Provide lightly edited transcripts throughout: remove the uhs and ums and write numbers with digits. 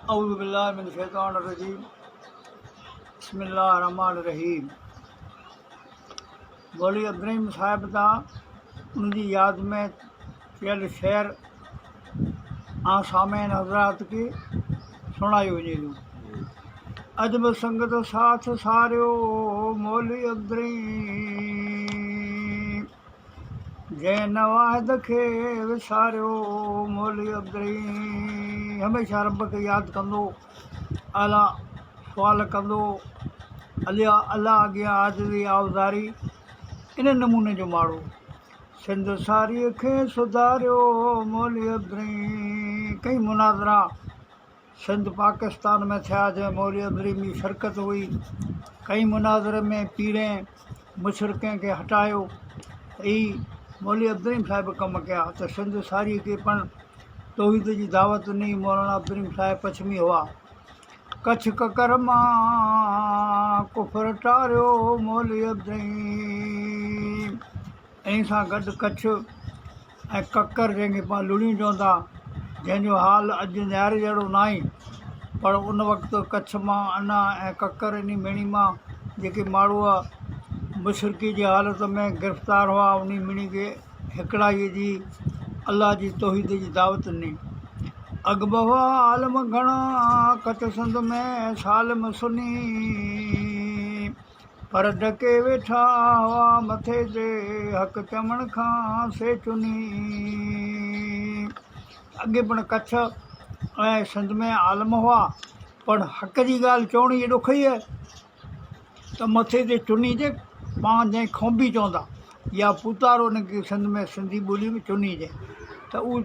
औज़ु बिल्लाहि मिन शैतानिर रजीम बिस्मिल्लाहिर रहमानिर रहीम। मौलवी इब्राहिम साहिब दा उनकी याद में थियल शेर सामेन हज़रात के सुणायो वञे थो। अजब संगत साथ सारियो मौलवी इब्राहिम, जंहिं नवाहिद खे विसारियो मौलवी इब्राहिम। हमेशह रब खे यादि कंदो, अला सुवाल कंदो, अलाह अॻियां आजिज़ी आवज़ारी, इन नमूने जो माण्हू। सिंध सारीअ खे सुधारियो मौलवी इब्राहिम। कई मुनाज़रा सिंध पाकिस्तान में थिया जंहिं मौलवी इब्राहिम जी शिरकत हुई। कई मुनाज़रे में पीरें मुशरिक़नि खे हटायो। ही मौलवी इब्राहिम साहिब कमु कया त सिंध सारीअ खे पिणु तौहीद जी दावत ॾिनी। मौलाना इब्राहिम साहिब पछमी हुआ। कच्छ ककर मां कुफर टारियो मौलवी इब्राहिम। इन सां गॾु कच्छ ऐं ककर, जंहिंखे पाण लुणियूं चवंदा, जंहिंजो हाल अॼु न्यारे जहिड़ो न आहे, पर उन वक़्तु कच्छ मां अना ऐं ककर इन मिणी मां जेके माण्हू मुशरिकी जी हालत में गिरफ़्तार हुआ, उन मिणी खे हिकिड़ाईअ जी, अलाह जी तौहीद जी दावत ॾिनी। अॻबवा आलम घणा कच्छ सिंध में सालम सुनी, पर ढके वेठा हुआ मथे ते हक़ चवण खां से चुनी। अॻे पिणु कच्छ ऐं सिंध में आलम हुआ, पर हक़ जी ॻाल्हि चवणी एॾो ॾुखी आहे त मथे ते चुनीजे, पाण जंहिं खोंबी चवंदा, या पुतारो हुनखे सिंध में सिंधी ॿोली में चुनीजे, त उहो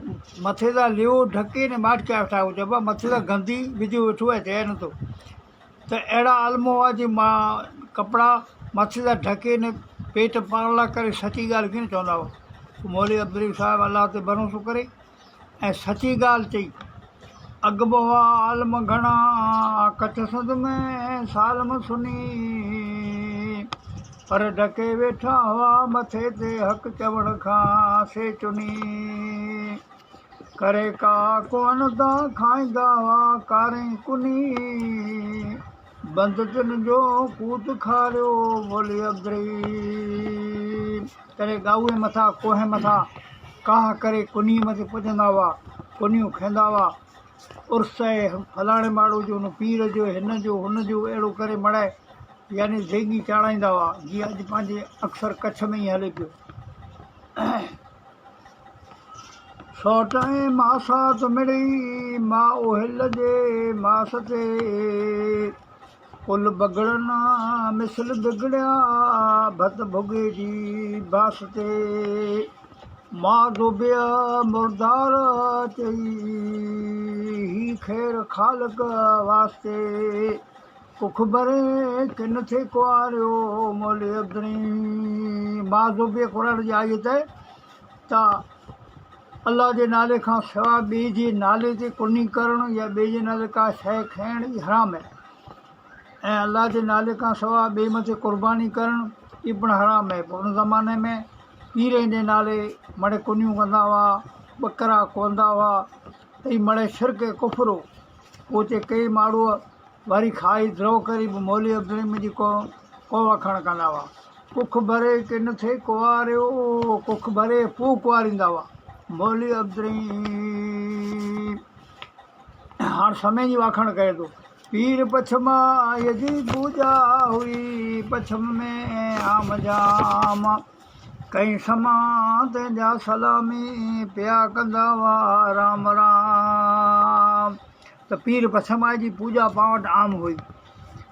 मथे सां लियो ढके ने माटकिया वेठा हो, चइबो आहे मथे सां गंदी विझो वेठो आहे, चए नथो। त अहिड़ा आलम हुआ जे मां कपिड़ा मथे सां ढके ने पेट पारला करे सची ॻाल्हि कीअं चवंदा हुआ। मौलवी इब्राहिम साहिबु अलाह ते भरोसो करे ऐं सची ॻाल्हि चई। अॻबवा आलम घणा कच्छ सिंध में सालम सुनी, पर ढके वेठा हुआ मथे ते हक़ चवण खां से चुनी। करे का कोन था खाईंदा हुआ कारें कुनी, बंद तिन जो कूत खारियो मौलवी इब्राहिम। करे गाऊं मथां कोहे मथां काह करे कुनी मथे पुॼंदा हुआ, कुनियूं खाईंदा हुआ। उर्स फलाणे माण्हू जो, हुन पीर जो, हिन जो, हुन जो, अहिड़ो करे मड़ाए, यानी ज़ेगी चाढ़ाईंदा हुआ, जीअं अॼु पंहिंजे अक्सर कच्छ में ई हले पियो। सौट ऐं मासात मिड़ी मां ओहिल जे मास ते, कुल बगड़ना मिसल बिगड़िया भत भुॻे जी बास ते। मां धोबिया मुर्दार चई ही ख़ैर ख़ालक वास्ते, कुख भरे किन थे कुआरियो मौलवी इब्राहिम। मां धोबिया क़ुरान जी आयत आहे त अलाह जे नाले खां सवाइ ॿिए जे नाले ते कुनी करणु या ॿिए जे नाले का शइ खाइण ई हराम आहे, ऐं अलाह जे नाले खां सवाइ ॿिए मथे क़ुर्बानी करणु इहो पिणु हराम आहे। पर उन ज़माने में पीरनि जे नाले मड़े कुनियूं कंदा हुआ, ॿकरा कोंदा हुआ, त हीउ मड़े शिरक कुफर हो। पोइ ते कई माण्हू वरी खाई द्रोह करे बि मौलवी इब्राहिम जी को वखण कंदा हुआ। कुख भरे किन थे कुआरियो, कुख भरे पोइ कुआरींदा हुआ मौलवी इब्राहिम। हाणे समय जी वाखण करे थो। पीर पछमाईअ जी पूॼा हुई, पछम में आम जाम, कई समा तंहिंजा सलामी पिया कंदा हुआ राम राम। त पीर पछमाई जी पूॼा पाण वटि आम हुई।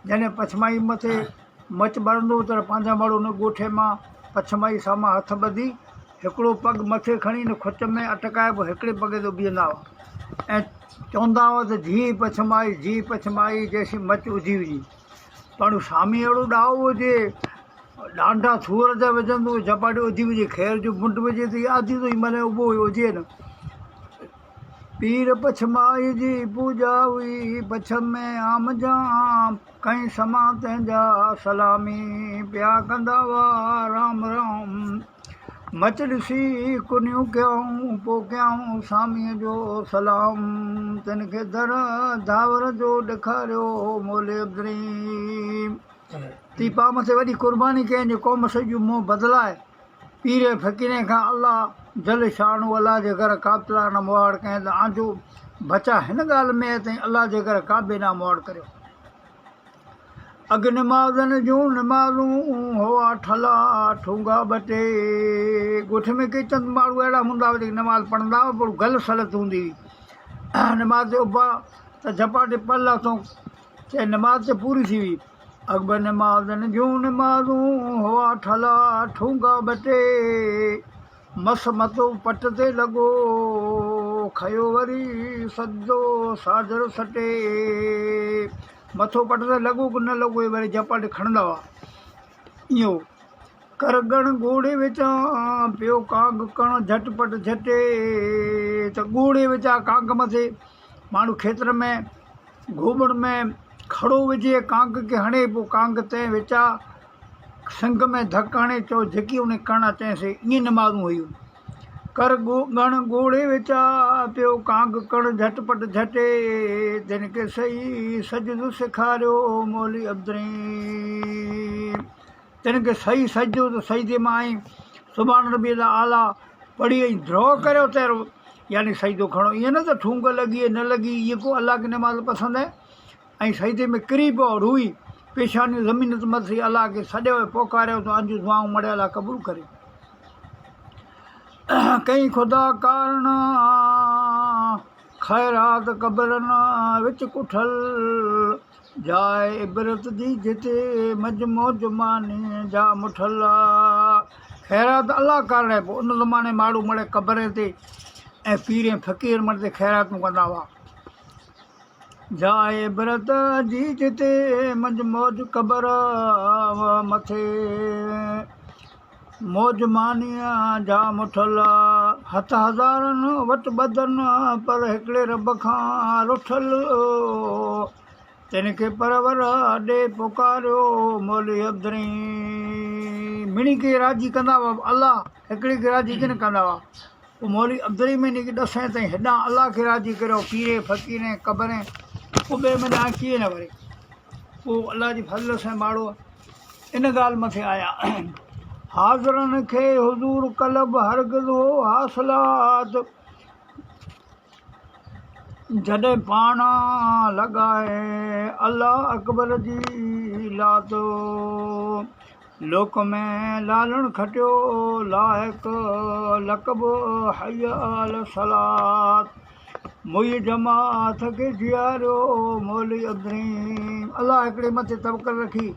जॾहिं पछमाई मथे मच ॿरंदो त पंहिंजा माण्हू उन ॻोठे मां पछमाई साम्हूं हथु ॿधी हिकिड़ो पग मथे खणी न खुच में अटकाए पोइ हिकिड़े पगे ते बीहंदा हुआ ऐं चवंदा हुआ त जी पछमाई, जी पछमाई, जैसी मच उधी हुई। पर सामी अहिड़ो ॾाहो हुजे, ॾांढा सूर जा विझंदो, झपाटी उधी हुजे, ख़ैर जो मुंड विझे त आधी तो महिल उभो हुजे न। पीर पछमाई जी पूॼा हुई, पछम में आम जाम, कई समा तंहिंजा सलामी पिया कंदा हुआ राम राम। मच ॾिसी कुनियूं कयूं पोइ कयूं सामीअ जो सलाम तिन खे दर दावर जो ॾेखारियो मोले अब्दरीम ती पा मथे वॾी क़ुर्बानी कयईं जो क़ौम सॼो मुंहुं बदिलाए पीरे फ़क़ीरे खां अलाह जल शान अलाह जे घर काबतला न मुआड़ कयईं त आंजो बचा हिन ॻाल्हि में अथई अलाह जे घर काबे न मुआड़ करियो अॻु निमाज़नि जूं निमाज़ूं हुआ ठला ठूंगा ॿ टे ॻोठ में के चंद माण्हू अहिड़ा हूंदा हुआ जेके नमाज़ पढ़ंदा हुआ पर गल सलत हूंदी हुई नमाज़ ते उभा त झपाटे पल अथऊं चए नमाज़ त पूरी थी हुई अॻु निमाज़नि जूं निमाज़ूं हुआ ठला ठूंगा ॿ टे मस मथो पट ते लॻो खयो वरी सजो साजर सटे मथो पट ते लॻो की न लॻो वरी झपाटे खणंदा हुआ इहो कर गण ॻोड़े विचां पियो कांग कण झटपट झटे त ॻोड़े विचां कांग मथे माण्हू खेत्र में गोबड़ में खड़ो विझे कांग खे हणे पोइ कांग ते विचां सिंग में धक हणे चओ झकी उन कण चइसि ईअं नमाज़ूं हुयूं कर गण ॻोड़े विचां पियो कांग कण झटपट झटे तिन खे सही सजदो सेखारियो मौली अब्दरीम तिन खे सही सजदो त सजदे मां आई सुभाणे रबी आला पढ़ी ऐं द्रो करियो तहिड़ो यानी सजदो खणो ईअं न त ठूंग लॻी न लॻी इहो को अलाह खे नमाज़ पसंदि आहे ऐं सजदे में किरी पियो रुई पेशानियूं ज़मीन ते मथे अलाह खे सॼो पोकारियो त अंजू दुआऊं मड़े अलाह क़बूल करे कई ख़ुदा कारण ख़ैरात क़बरनि विच कुठल जाइ इबरत जी जिते मजमो जुमानी जा मुठल ख़ैरात अलाह कारण आहे पोइ उन ज़माने माण्हू मड़े क़बर ते ऐं पीरे फ़क़ीर मण ते ख़ैरातूं कंदा हुआ जाइ इबरत जी जिते मजमौज क़बर मथे मौजमानीअ जा मुठल हथ हज़ारनि वटि ॿधनि पर हिकिड़े रब खां रुठल तिन खे परवर ॾे पुकारियो मौली अब्दरीम मिणी खे राज़ी कंदा हुआ अलाह हिकिड़ी खे राज़ी कीन कंदा हुआ पोइ मौली अब्दरीम में जेके ॾसें ताईं हेॾां अलाह खे राज़ी करियो पीरे फ़क़ीरे क़बरें पोइ ॿिए में ॾांहुं कीअं न वरे पोइ अलाह जी फज़ल सां माण्हू इन ॻाल्हि मथे आया हाज़रनि खे हुज़ूर कलब हरगिज़ हो हासिलात जॾहिं पाण लॻाए अलाह अकबर जी लात लोक में लालण खटियो लाइक लक़ब हयाल सलात मुई जमात खे जियारियो मौली अब्दरीम अलाह हिकिड़े मथे तवकल रखी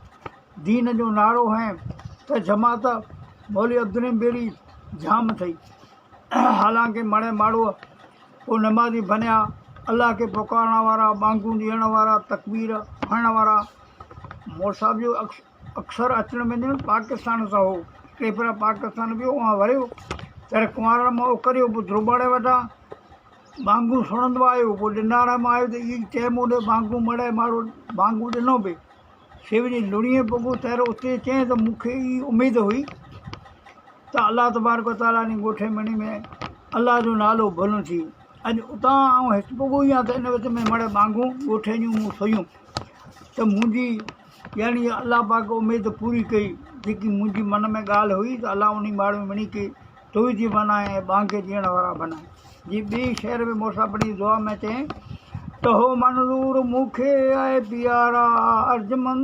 दीन जो नारो है त जमात मौली अब्दरीम बेड़ी जाम अथई हालांकि मणे माण्हू पोइ नमाज़ी बनिया अलाह खे पुकारण वारा बांगूं ॾियण वारा तकबीर हणण वारा मोर साहिब जो अक्सर अचण वेंदियूं आहिनि पाकिस्तान सां हो केतिरा पाकिस्तान वियो उहा वरियो तर कुंवार मां करियो पोइ ध्रुबाड़े वटां बांगूं सुणंदो आयो पोइ ॾिनार मां आयो त इहा चइमो ॾे बांगूं मड़े माण्हू बांगूं ॾिनो पिए शिव जी लुणीअ पुॻो तहिड़ो उते चई त मूंखे ई उमेदु हुई त अलाह तबारक ताला जी ॻोठे मणी में अलाह जो नालो भुलूं थी अॼु उतां ऐं हिकु पुॻो ई आहे त इन विच में मड़े बांगूं ॻोठे जूं मूं सुयूं त मुंहिंजी यानी अलाह पाक उमेदु पूरी कई जेकी मुंहिंजी मन में ॻाल्हि हुई त अलाह उन माण्हू मणी खे तोई थी बनाए ऐं बांगे ॾियण वारा बनाए जी ॿी शहर में मोसा पढ़ी दुआ में चई त हो मंज़ूर मूंखे आहे प्यारा अर्जमन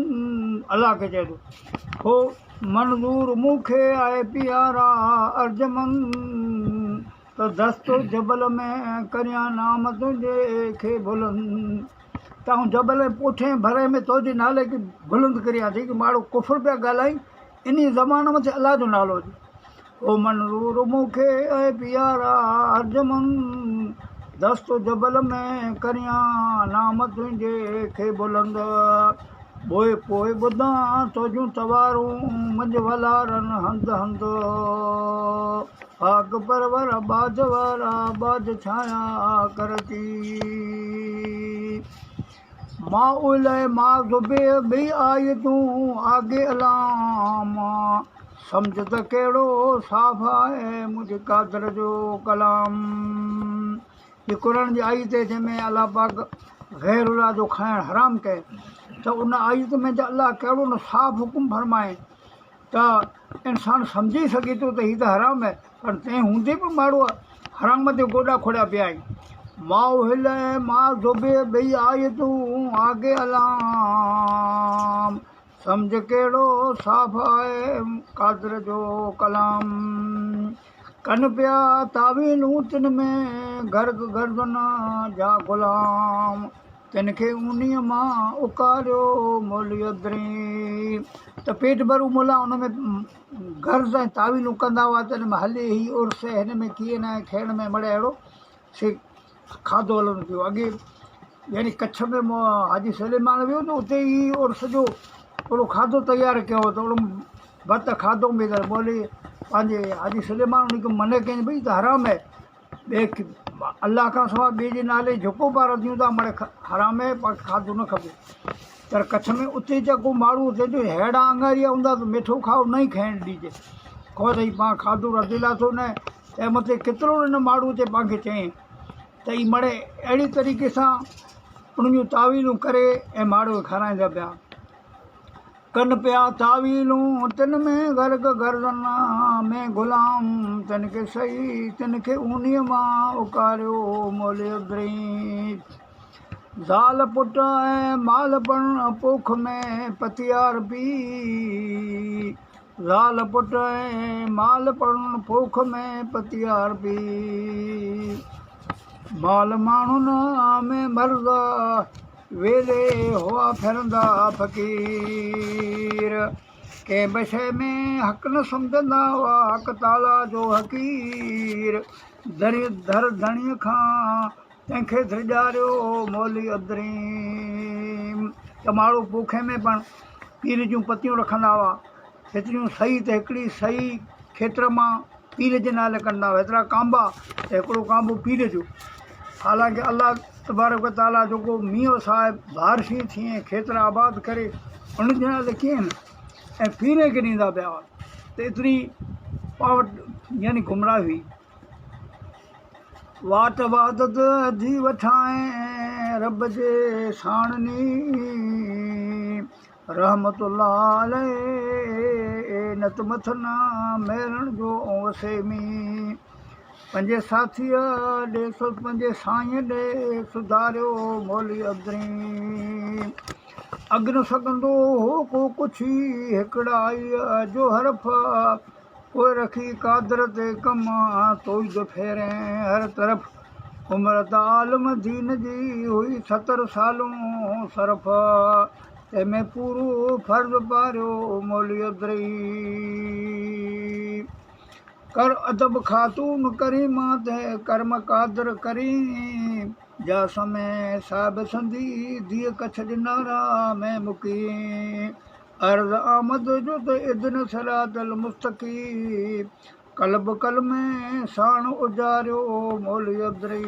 अलाह खे चए थो हो मंज़ूर मूंखे आहे प्यारा अर्जमन त दस्तो जबल में करियां नाम तुंहिंजे खे बुलंद त आऊं जबल पोठे भरे में तुंहिंजे नाले खे बुलंद करियां थी की माण्हू कुफर पिया ॻाल्हाई इन ज़माने में अलाह जो नालो हुजे ओ मंज़ूर मूंखे आहे प्यारा अर्जमन दस्तो जबल में करियां नाम तुंहिंजे खे बुलंद बोए पोइ ॿुधां तुंहिंजूं तवारूं मुंहिंजे वलारनि हंधि हंधि पाक परवर बाज वारा बाज छाया करती मां उल मां ज़ुबे बि आई तूं आगे अलाम सम्झ त कहिड़ो साफ़ आहे मुंहिंजे कादर जो कलाम। ये क़ुरान जी आयत है जंहिंमें अलाह पाक गैरुल्लाह जो खाइणु हराम कए त उन आयत में त अलाह कहिड़ो न साफ़ हुकुम फरमाए त इंसानु सम्झी सघे थो त हीअ त हराम आहे, पर तंहिं हूंदे बि माण्हू हराम ते गोॾा खोड़ा पिया आहिनि। माउ हिल मां ज़ुबे ॿई आयतूं आगे अलाम, सम्झ कहिड़ो साफ़ आहे कादर जो कलाम। कन पिया तावीलूं तिन में गर्ग गर्दन जा ग़ुलाम, तिन खे उन्हीअ मां उकारियो मोली अदरी। त पेट भरू मुला उन में गर्ज़ ऐं तावीलूं कंदा हुआ त हिन में हले ई उर्स हिन में कीअं न खेण में मड़े अहिड़ो से खाधो हलंदो पियो। अॻे यानी कच्छ में हाजी सलेमान वियो त उते ई उर्स जो ओड़ो खाधो तयारु कयो त ओड़ो भत खाधो में त बोले पंहिंजे हाजी सलेमान उनखे मन कयईं भई त हराम आहे, ॿिए अलाह खां सवाइ ॿिए जे नाले झुको पार थियूं था मड़े हराम आहे, पाण खाधो न खपे। पर कच्छ में उते जा को माण्हू हुते जो अहिड़ा अंगारिया हूंदा त मिठो खाओ न ई खाइणु ॾिजे, खो अथई पाण खाधो रधियला थो न ऐं मथे केतिरो हिन माण्हू ते पाण खे चई त ई मड़े अहिड़ी तरीक़े सां उन्हनि जूं तावीलूं करे ऐं माण्हू खे खाराईंदा पिया। कन पिया तावीलूं तिन में गर्ग गर्दन में ग़ुलाम, तिन खे सही तिन खे उन्हीअ मां उकारियो मोले अदरी। ज़ाल पुट ऐं माल पण पोख में पतियार पी, ज़ाल पुट ऐं माल पण पोख में पतियार पी। माल माण्हुनि में मर्द वेले हुआ फिरंदा फ़क़ीर, कंहिं बि शइ में हक़ न सम्झंदा हुआ हक़ ताला जो हक़ीर। दर धणीअ खां तंहिंखे धिॼारियो मोली अदरी। त माण्हू पोखे में पण पीर जूं पतियूं रखंदा हुआ, हेतिरियूं सही त हिकिड़ी सही खेत्र मां पीर जे नाले कंदा हुआ, हेतिरा कांबा त हिकिड़ो कांबो पीर जो। हालांकि अलाह तबारक व ताला जेको मींहुं साहिबु बारिशी थिए खेत्र आबाद करे उन जे नाले कीअं न ऐं पीरे खे ॾींदा पिया हुआ, त एतिरी पावट यानी गुमराह हुई। वाट वादत धी वठाए रब जे साणनी, रहमतुल्लाह अलैह नत मथना मेरण जो वसेमी। पंहिंजे साथीअ ॾे पंहिंजे साईं ॾे सुधारियो मोली अदरी। अॻ न सघंदो हो को कुझु हिकिड़ाई जो हरफ, पोइ रखी कादर ते कम तोईद फेरे हर तरफ़। उमिरि त आलम दीन जी हुई 70 सालूं सरफ़, तंहिंमें पूरो फर्ज़ पारियो मोली अदरी। कर अदब ख़ातून करीमा ते कर्म कादर करी, जा समय साहिब संदी धीअ कच्छ ॾिनारा में मुकी। अर्ज़ आमद जो त इदन सरातल मुस्तक़ी, कल्ब कल में साण उजारियो मोली अदरी।